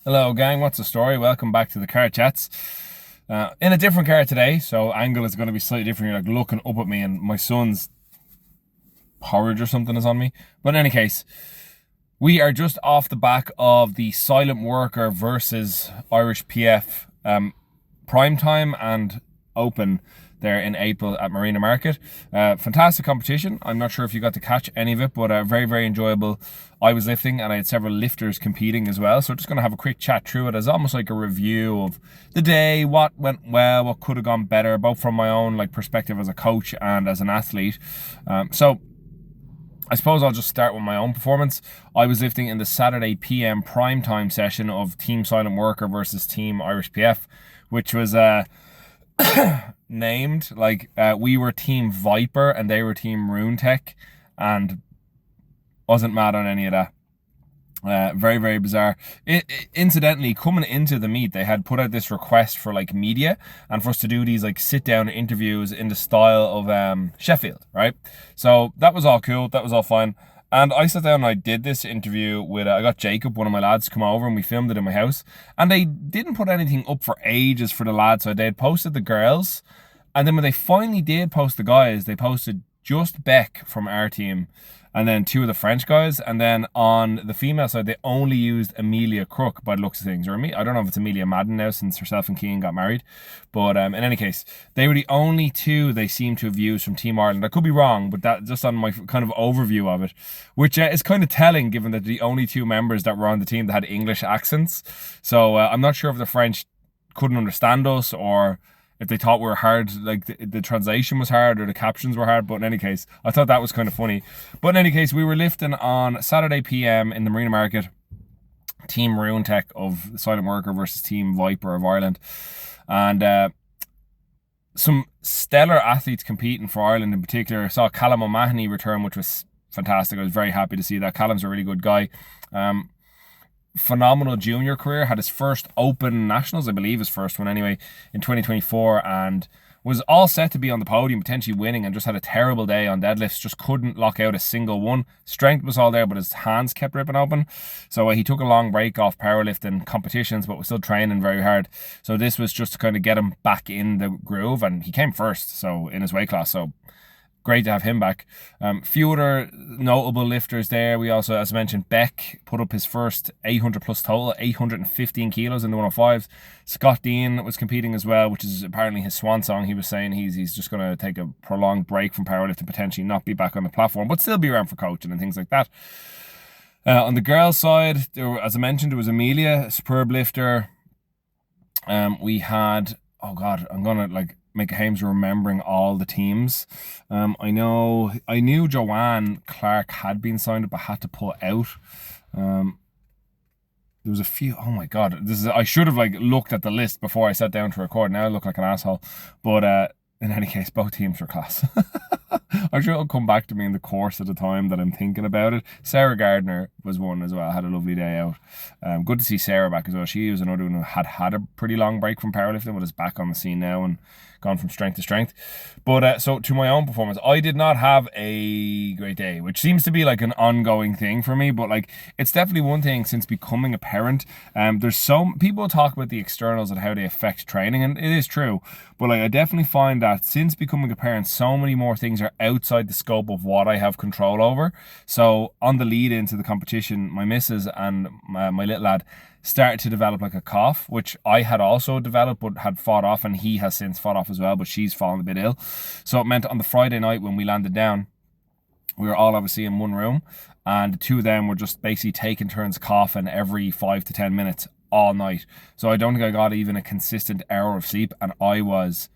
Hello gang, what's the story? Welcome back to the car chats. In a different car today, so angle is going to be slightly different. You're like looking up at me and my son's porridge or something is on me. But in any case, we are just off the back of the silent worker versus IrishPF prime time and open there in April at Marina Market. Fantastic competition. I'm not sure if you got to catch any of it, but very, very enjoyable. I was lifting and I had several lifters competing as well. So we're just going to have a quick chat through it as almost like a review of the day, what went well, what could have gone better, both from my own perspective as a coach and as an athlete. So I suppose I'll just start with my own performance. I was lifting in the Saturday PM prime time session of Team Silent Worker versus Team IrishPF, which was named we were Team Viper and they were Team Rune Tech, and wasn't mad on any of that. Very, very bizarre. Incidentally, coming into the meet, they had put out this request for media and for us to do these sit down interviews in the style of Sheffield, right? So that was all cool. That was all fine. And I sat down and I did this interview with, I got Jacob, one of my lads, to come over, and we filmed it in my house. And they didn't put anything up for ages for the lads. So they had posted the girls. And then when they finally did post the guys, they posted just Beck from our team and then two of the French guys. And then on the female side, they only used Amelia Crook by the looks of things. Or I don't know if it's Amelia Madden now since herself and Keane got married. But in any case, they were the only two they seem to have used from Team Ireland. I could be wrong, but that just on my kind of overview of it, which is kind of telling given that the only two members that were on the team that had English accents. So I'm not sure if the French couldn't understand us or if they thought we were hard, the translation was hard or the captions were hard. But in any case, I thought that was kind of funny. But in any case, we were lifting on Saturday PM in the Marina Market. Team Rune Tech of Silent Worker versus Team Viper of Ireland. And some stellar athletes competing for Ireland in particular. I saw Callum O'Mahony return, which was fantastic. I was very happy to see that. Callum's a really good guy. Phenomenal junior career, had his first open nationals, I believe his first one anyway, in 2024, and was all set to be on the podium, potentially winning, and just had a terrible day on deadlifts, just couldn't lock out a single one. Strength was all there, but his hands kept ripping open. So he took a long break off powerlifting competitions, but was still training very hard. So this was just to kind of get him back in the groove, and he came first, so in his weight class. So great to have him back. Few other notable lifters there. We also, as I mentioned, Beck put up his first 800 plus total, 815 kilos in the 105s. Scott Dean was competing as well, which is apparently his swan song. He was saying he's just going to take a prolonged break from powerlifting, potentially not be back on the platform, but still be around for coaching and things like that. On the girls' side, as I mentioned, there was Amelia, a superb lifter. We had, oh God, I'm going to make a Hames remembering all the teams. I knew Joanne Clark had been signed up but had to pull out. There was a few. Oh my God, I should have looked at the list before I sat down to record. Now I look like an asshole. But in any case, both teams were class. I'm sure it'll come back to me in the course of the time that I'm thinking about it. Sarah Gardner was one as well. Had a lovely day out. Good to see Sarah back as well. She was another one who had a pretty long break from powerlifting, but is back on the scene now and gone from strength to strength. But so to my own performance, I did not have a great day, which seems to be an ongoing thing for me. But it's definitely one thing since becoming a parent. There's some people talk about the externals and how they affect training, and it is true. But I definitely find that since becoming a parent, so many more things are outside the scope of what I have control over. So on the lead into the competition, my missus and my little lad started to develop a cough, which I had also developed but had fought off, and he has since fought off as well, but she's fallen a bit ill. So it meant on the Friday night when we landed down, we were all obviously in one room, and the two of them were just basically taking turns coughing every 5 to 10 minutes all night. So I don't think I got even a consistent hour of sleep, and I was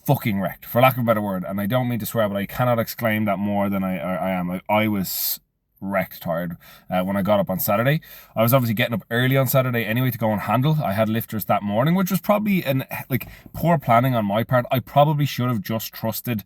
fucking wrecked, for lack of a better word. And I don't mean to swear, but I cannot exclaim that more than I am. I was wrecked tired when I got up on Saturday. I was obviously getting up early on Saturday anyway to go and handle. I had lifters that morning, which was probably poor planning on my part. I probably should have just trusted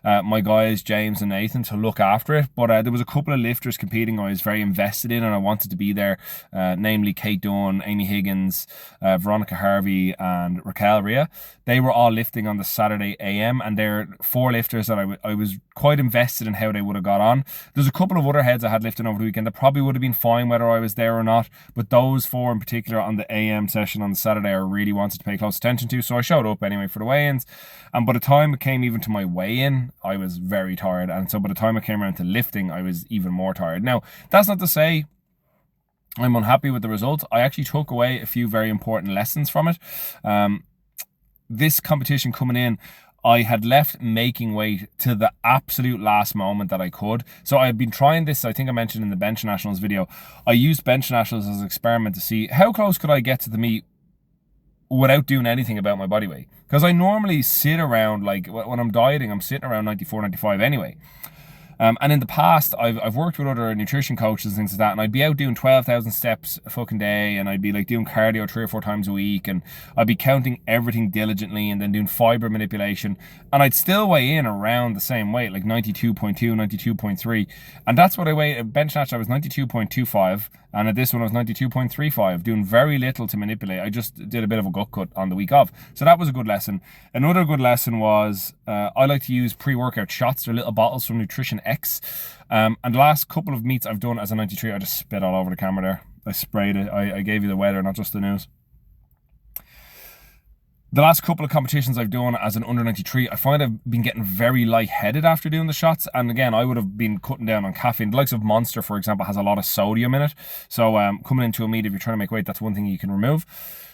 my guys James and Nathan to look after it, but there was a couple of lifters competing I was very invested in and I wanted to be there, namely Kate Dunn, Amy Higgins, Veronica Harvey and Raquel Rhea. They were all lifting on the Saturday AM, and they're 4 lifters that I was quite invested in how they would have got on. There's a couple of other heads I had lifting over the weekend that probably would have been fine whether I was there or not, but those 4 in particular on the AM session on the Saturday I really wanted to pay close attention to, so I showed up anyway for the weigh-ins. And by the time it came even to my weigh-in, I was very tired, and so by the time it came around to lifting, I was even more tired. Now, that's not to say I'm unhappy with the results. I actually took away a few very important lessons from it. This competition coming in, I had left making weight to the absolute last moment that I could. So I had been trying this, I think I mentioned in the Bench Nationals video. I used Bench Nationals as an experiment to see how close could I get to the meet without doing anything about my body weight. Because I normally sit around, like when I'm dieting, I'm sitting around 94, 95 anyway. And in the past, I've worked with other nutrition coaches and things like that, and I'd be out doing 12,000 steps a fucking day, and I'd be like doing cardio 3 or 4 times a week, and I'd be counting everything diligently and then doing fiber manipulation, and I'd still weigh in around the same weight, like 92.2, 92.3, and that's what I weighed at bench snatch. I was 92.25, and at this one I was 92.35, doing very little to manipulate. I just did a bit of a gut cut on the week of, so that was a good lesson. Another good lesson was I like to use pre-workout shots. They're little bottles from Nutrition X, and the last couple of meets I've done as a 93, I just spit all over the camera there. I sprayed it. I gave you the weather, not just the news. The last couple of competitions I've done as an under 93, I find I've been getting very lightheaded after doing the shots. And again, I would have been cutting down on caffeine. The likes of Monster, for example, has a lot of sodium in it. So coming into a meet, if you're trying to make weight, that's one thing you can remove.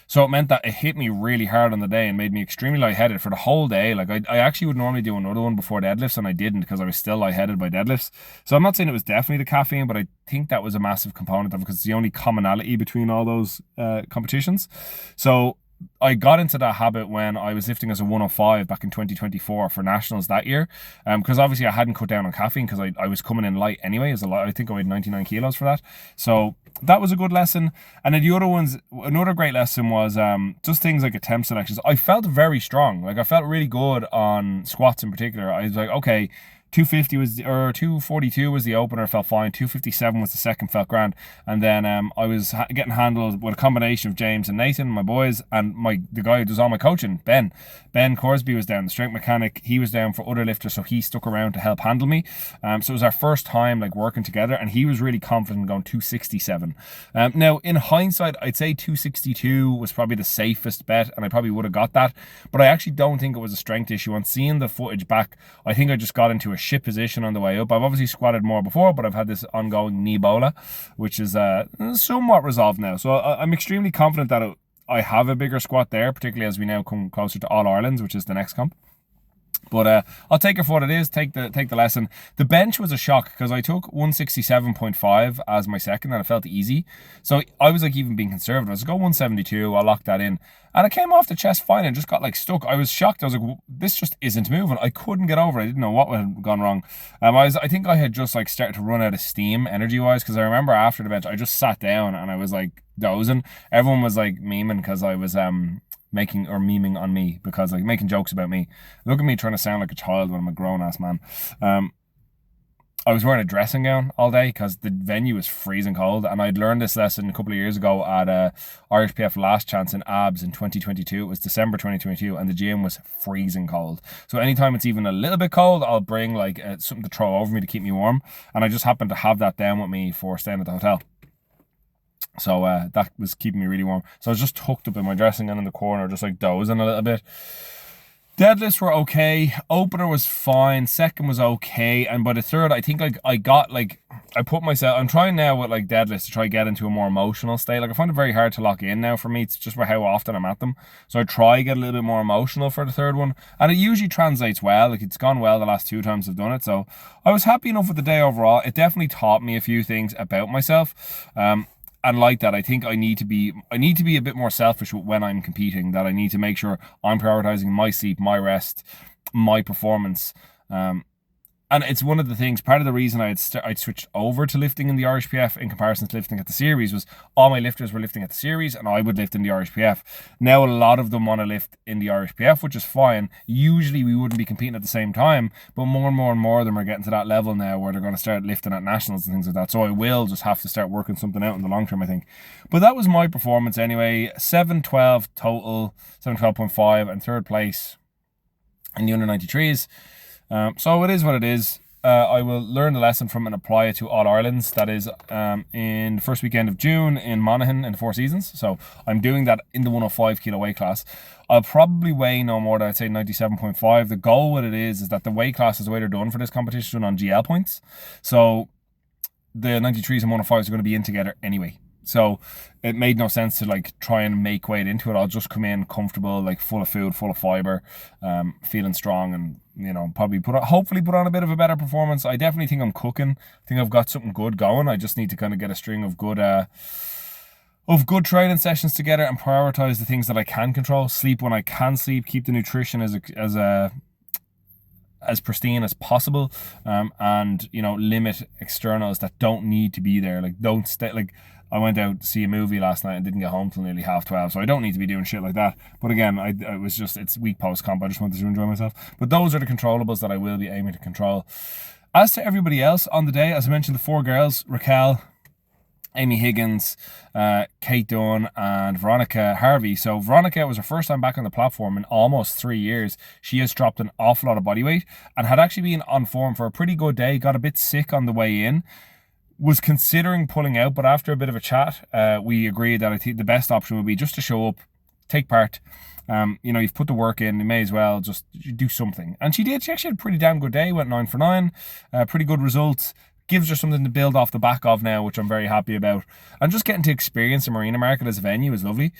So it meant that it hit me really hard on the day and made me extremely lightheaded for the whole day. Like I actually would normally do another one before deadlifts, and I didn't because I was still lightheaded by deadlifts. So I'm not saying it was definitely the caffeine, but I think that was a massive component of it because it's the only commonality between all those competitions. So I got into that habit when I was lifting as a 105 back in 2024 for nationals that year, because obviously I hadn't cut down on caffeine because I was coming in light anyway. As a lot, I think I weighed 99 kilos for that. So that was a good lesson. And then the other ones, another great lesson was just things like attempt selections. I felt very strong. Like I felt really good on squats in particular. I was like, okay, 250 was, or 242 was the opener, felt fine. 257 was the second, felt grand. And then I was getting handled with a combination of James and Nathan, my boys, and the guy who does all my coaching, Ben. Ben Corsby was down, the strength mechanic. He was down for other lifters, so he stuck around to help handle me. So it was our first time like working together, and he was really confident going 267. Now, in hindsight, I'd say 262 was probably the safest bet, and I probably would have got that. But I actually don't think it was a strength issue. On seeing the footage back, I think I just got into a shit position on the way up. I've obviously squatted more before, but I've had this ongoing knee bola, which is somewhat resolved now. So I'm extremely confident that I have a bigger squat there, particularly as we now come closer to All Irelands, which is the next comp. But I'll take it for what it is, take the lesson. The bench was a shock because I took 167.5 as my second and it felt easy. So I was like even being conservative. I was like, go 172, I'll lock that in. And it came off the chest fine and just got like stuck. I was shocked. I was like, this just isn't moving. I couldn't get over it. I didn't know what had gone wrong. I think I had just like started to run out of steam energy-wise, because I remember after the bench, I just sat down and I was like dozing. Everyone was like memeing because I was memeing on me, because like making jokes about me. Look at me trying to sound like a child when I'm a grown-ass man. I was wearing a dressing gown all day because the venue was freezing cold, and I'd learned this lesson a couple of years ago at IrishPF Last Chance in Abs in 2022. It was December 2022, and the gym was freezing cold. So anytime it's even a little bit cold, I'll bring like something to throw over me to keep me warm, and I just happened to have that down with me for staying at the hotel. So that was keeping me really warm. So I was just tucked up in my dressing gown in the corner, just like dozing a little bit. Deadlifts were okay. Opener was fine. Second was okay. And by the third, I think like I put myself, I'm trying now with like deadlifts to try to get into a more emotional state. Like I find it very hard to lock in now for me. It's just for how often I'm at them. So I try to get a little bit more emotional for the third one. And it usually translates well. Like it's gone well the last 2 times I've done it. So I was happy enough with the day overall. It definitely taught me a few things about myself. And like that, I think I need to be a bit more selfish when I'm competing, that I need to make sure I'm prioritizing my sleep, my rest, my performance. And it's one of the things, part of the reason I'd switched over to lifting in the IrishPF in comparison to lifting at the series was all my lifters were lifting at the series and I would lift in the IrishPF. Now a lot of them want to lift in the IrishPF, which is fine. Usually we wouldn't be competing at the same time, but more and more and more of them are getting to that level now where they're going to start lifting at nationals and things like that. So I will just have to start working something out in the long term, I think. But that was my performance anyway. 7:12 total, 7:12.5, and third place in the under 93s. So it is what it is. I will learn the lesson from and apply it to All Irelands. That is in the first weekend of June in Monaghan in the Four Seasons. So I'm doing that in the 105 kilo weight class. I'll probably weigh no more than, I'd say, 97.5. The goal with it is that the weight class is the way they're done for this competition on GL points. So the 93s and 105s are going to be in together anyway. So it made no sense to like try and make weight into it. I'll just come in comfortable, like full of food, full of fiber, feeling strong, and probably hopefully put on a bit of a better performance. I definitely think I'm cooking. I think I've got something good going. I just need to kind of get a string of good training sessions together and prioritize the things that I can control. Sleep when I can sleep. Keep the nutrition as pristine as possible, and limit externals that don't need to be there. Like don't stay like. I went out to see a movie last night and didn't get home till nearly 12:30, so I don't need to be doing shit like that. But again, it's week post-comp, I just wanted to enjoy myself. But those are the controllables that I will be aiming to control. As to everybody else on the day, as I mentioned, the four girls, Raquel, Amy Higgins, Kate Dunn, and Veronica Harvey. So Veronica was her first time back on the platform in almost 3 years. She has dropped an awful lot of body weight and had actually been on form for a pretty good day, got a bit sick on the way in. Was considering pulling out, but after a bit of a chat, we agreed that I think the best option would be just to show up, take part. You've put the work in, you may as well just do something. And she did. She actually had a pretty damn good day, went 9 for 9, pretty good results. Gives her something to build off the back of now, which I'm very happy about. And just getting to experience the Marina Market as a venue is lovely.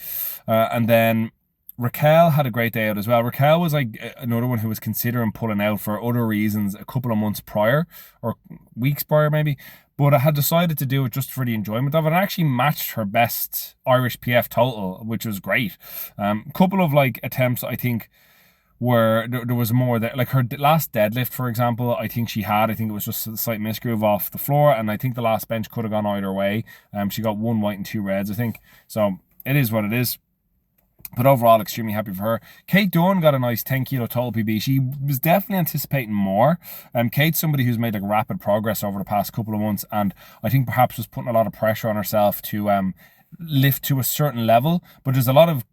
And then Raquel had a great day out as well. Raquel was like another one who was considering pulling out for other reasons a couple of months prior, or weeks prior maybe. But I had decided to do it just for the enjoyment of it. I actually matched her best IrishPF total, which was great. Couple of like attempts, I think, where there was more that, like her last deadlift, for example, I think it was just a slight misgroove off the floor, and I think the last bench could have gone either way. She got 1 white and 2 reds, I think. So it is what it is. But overall, extremely happy for her. Kate Dunn got a nice 10 kilo total PB. She was definitely anticipating more. Kate's somebody who's made like rapid progress over the past couple of months, and I think perhaps was putting a lot of pressure on herself to lift to a certain level. But there's a lot of,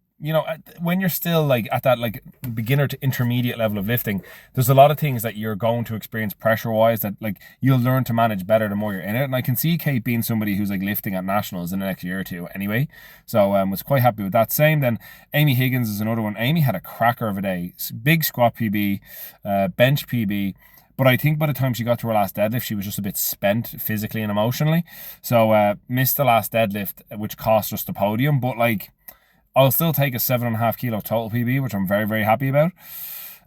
when you're still like at that like beginner to intermediate level of lifting, there's a lot of things that you're going to experience pressure wise that like you'll learn to manage better the more you're in it. And I can see Kate being somebody who's like lifting at nationals in the next year or two anyway. So was quite happy with that. Same then, Amy Higgins is another one. Amy had a cracker of a day. Big squat PB, bench PB. But I think by the time she got to her last deadlift, she was just a bit spent physically and emotionally. So missed the last deadlift, which cost us the podium. But like, I'll still take a 7.5 kilo total PB, which I'm very, very happy about.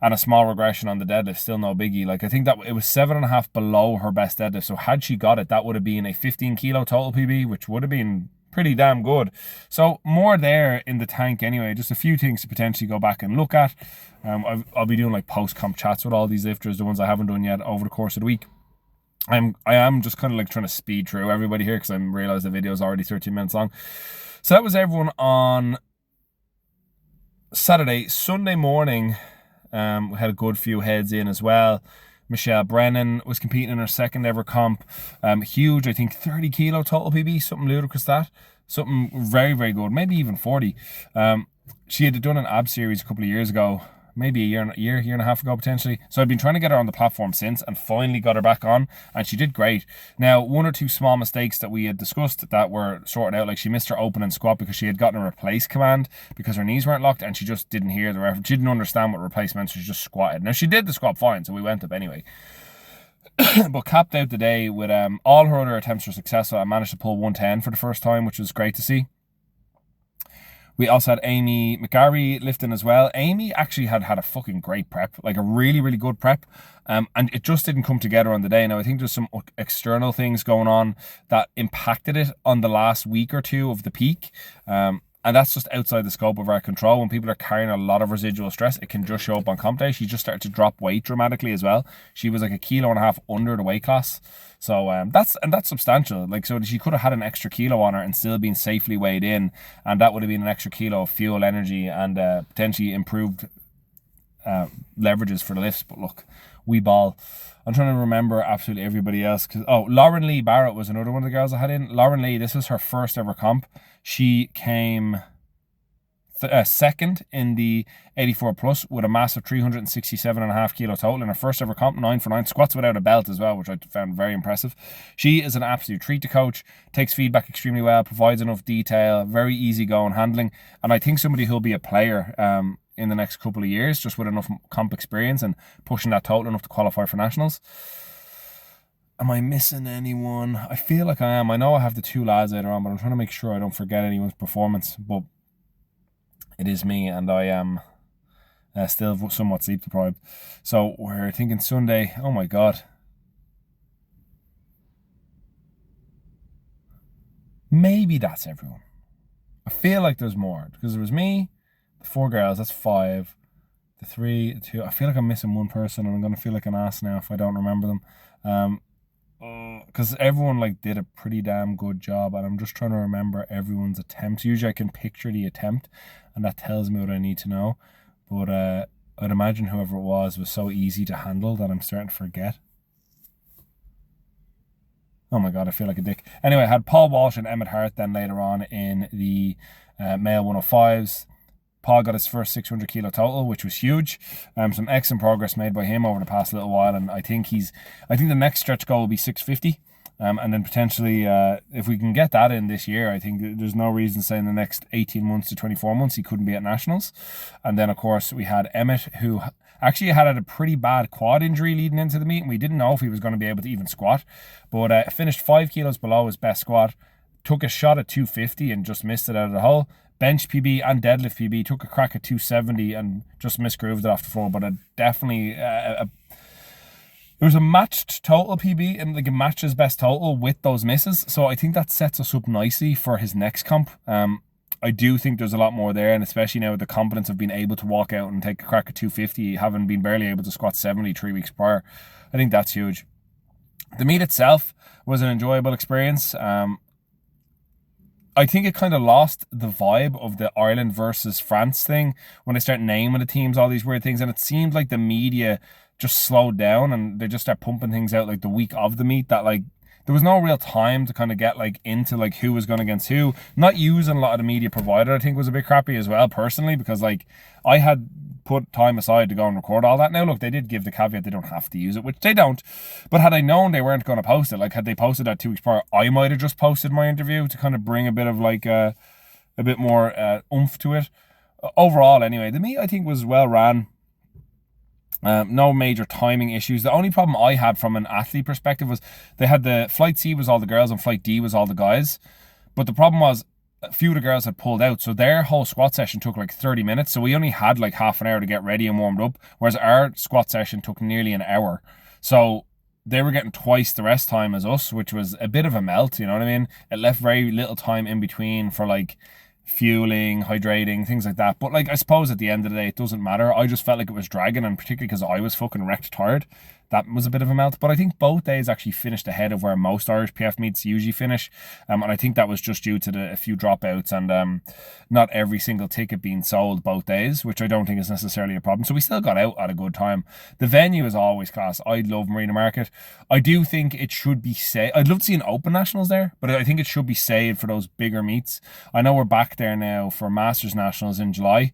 And a small regression on the deadlift, still no biggie. Like, I think that it was 7.5 below her best deadlift. So had she got it, that would have been a 15 kilo total PB, which would have been pretty damn good. So more there in the tank anyway. Just a few things to potentially go back and look at. I'll be doing like post-comp chats with all these lifters, the ones I haven't done yet, over the course of the week. I am just kind of like trying to speed through everybody here because I realised the video is already 13 minutes long. So that was everyone on Saturday. Sunday morning, we had a good few heads in as well. Michelle Brennan was competing in her second ever comp. Huge, I think 30 kilo total PB, something ludicrous that. Something very, very good, maybe even 40. She had done an ab series a couple of years ago, maybe a year and a half ago potentially. So I've been trying to get her on the platform since and finally got her back on, and she did great. Now, one or two small mistakes that we had discussed that were sorted out, like she missed her opening squat because she had gotten a replace command because her knees weren't locked and she just didn't hear the reference. She didn't understand what replace meant, so she just squatted. Now, she did the squat fine, so we went up anyway. But capped out the day with all her other attempts were successful. I managed to pull 110 for the first time, which was great to see. We also had Amy McGarry lifting as well. Amy actually had a fucking great prep, like a really, really good prep. And it just didn't come together on the day. Now, I think there's some external things going on that impacted it on the last week or two of the peak. And And that's just outside the scope of our control. When people are carrying a lot of residual stress, it can just show up on comp day. She just started to drop weight dramatically as well. She was like 1.5 kilos under the weight class. So that's substantial. Like, so she could have had an extra kilo on her and still been safely weighed in, and that would have been an extra kilo of fuel, energy, and potentially improved leverages for the lifts. But look, we ball. I'm trying to remember absolutely everybody else. Lauren Lee Barrett was another one of the girls I had in. Lauren Lee, this was her first ever comp. She came second in the 84 plus with a massive 367.5 kilo total in her first ever comp, 9 for 9, squats without a belt as well, which I found very impressive. She is an absolute treat to coach, takes feedback extremely well, provides enough detail, very easy going handling, and I think somebody who'll be a player in the next couple of years, just with enough comp experience and pushing that total enough to qualify for nationals. Am I missing anyone? I feel like I am. I know I have the 2 lads later on, but I'm trying to make sure I don't forget anyone's performance. But it is me, and I am still somewhat sleep deprived. So we're thinking Sunday. Oh my God. Maybe that's everyone. I feel like there's more, because there was me, the 4 girls, that's 5. The 3, the 2. I feel like I'm missing one person, and I'm going to feel like an ass now if I don't remember them. Because everyone like did a pretty damn good job, and I'm just trying to remember everyone's attempts. Usually I can picture the attempt, and that tells me what I need to know. But I'd imagine whoever it was so easy to handle that I'm starting to forget. Oh my God, I feel like a dick. Anyway, I had Paul Walsh and Emmett Hart then later on in the male 105s. Paul got his first 600 kilo total, which was huge. Some excellent progress made by him over the past little while, and I think the next stretch goal will be 650. And then potentially, if we can get that in this year, I think there's no reason to say in the next 18 months to 24 months he couldn't be at nationals. And then, of course, we had Emmett, who actually had a pretty bad quad injury leading into the meet, and we didn't know if he was going to be able to even squat. But finished 5 kilos below his best squat, took a shot at 250 and just missed it out of the hole. Bench PB and deadlift PB, took a crack at 270 and just misgrooved it off the floor. But it was a matched total PB, and like it matched his best total with those misses. So I think that sets us up nicely for his next comp. I do think there's a lot more there, and especially now with the confidence of being able to walk out and take a crack at 250, having been barely able to squat 70 3 weeks prior. I think that's huge. The meet itself was an enjoyable experience. I think it kind of lost the vibe of the Ireland versus France thing when they start naming the teams, all these weird things, and it seemed like the media just slowed down and they just start pumping things out like the week of the meet that like there was no real time to kind of get like into like who was going against who. Not using a lot of the media provider I think was a bit crappy as well personally, because like I had put time aside to go and record all that. Now look, they did give the caveat they don't have to use it, which they don't, but had I known they weren't going to post it, like had they posted that 2 weeks prior, I might have just posted my interview to kind of bring a bit of like a bit more oomph to it. Overall anyway, the meet I think was well ran. No major timing issues. The only problem I had from an athlete perspective was they had the flight C was all the girls and flight D was all the guys, but the problem was a few of the girls had pulled out, so their whole squat session took like 30 minutes, so we only had like half an hour to get ready and warmed up, whereas our squat session took nearly an hour. So they were getting twice the rest time as us, which was a bit of a melt, you know what I mean? It left very little time in between for like fueling, hydrating, things like that. But like I suppose at the end of the day it doesn't matter. I just felt like it was dragging, and particularly because I was fucking wrecked tired, that was a bit of a melt. But I think both days actually finished ahead of where most IrishPF meets usually finish, and I think that was just due to a few dropouts and not every single ticket being sold both days, which I don't think is necessarily a problem. So we still got out at a good time. The venue is always class. I love Marina Market. I do think it should be saved. I'd love to see an open nationals there, but I think it should be saved for those bigger meets. I know we're back there now for Masters Nationals in July,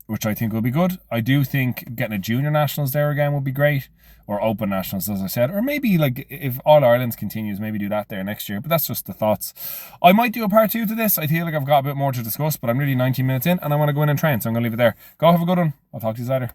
which I think will be good. I do think getting a junior nationals there again would be great, or open nationals as I said, or maybe like if All Ireland continues, maybe do that there next year. But that's just the thoughts. I might do a part 2 to this. I feel like I've got a bit more to discuss, but I'm nearly 19 minutes in and I want to go in and train, so I'm going to leave it there. Go have a good one. I'll talk to you later.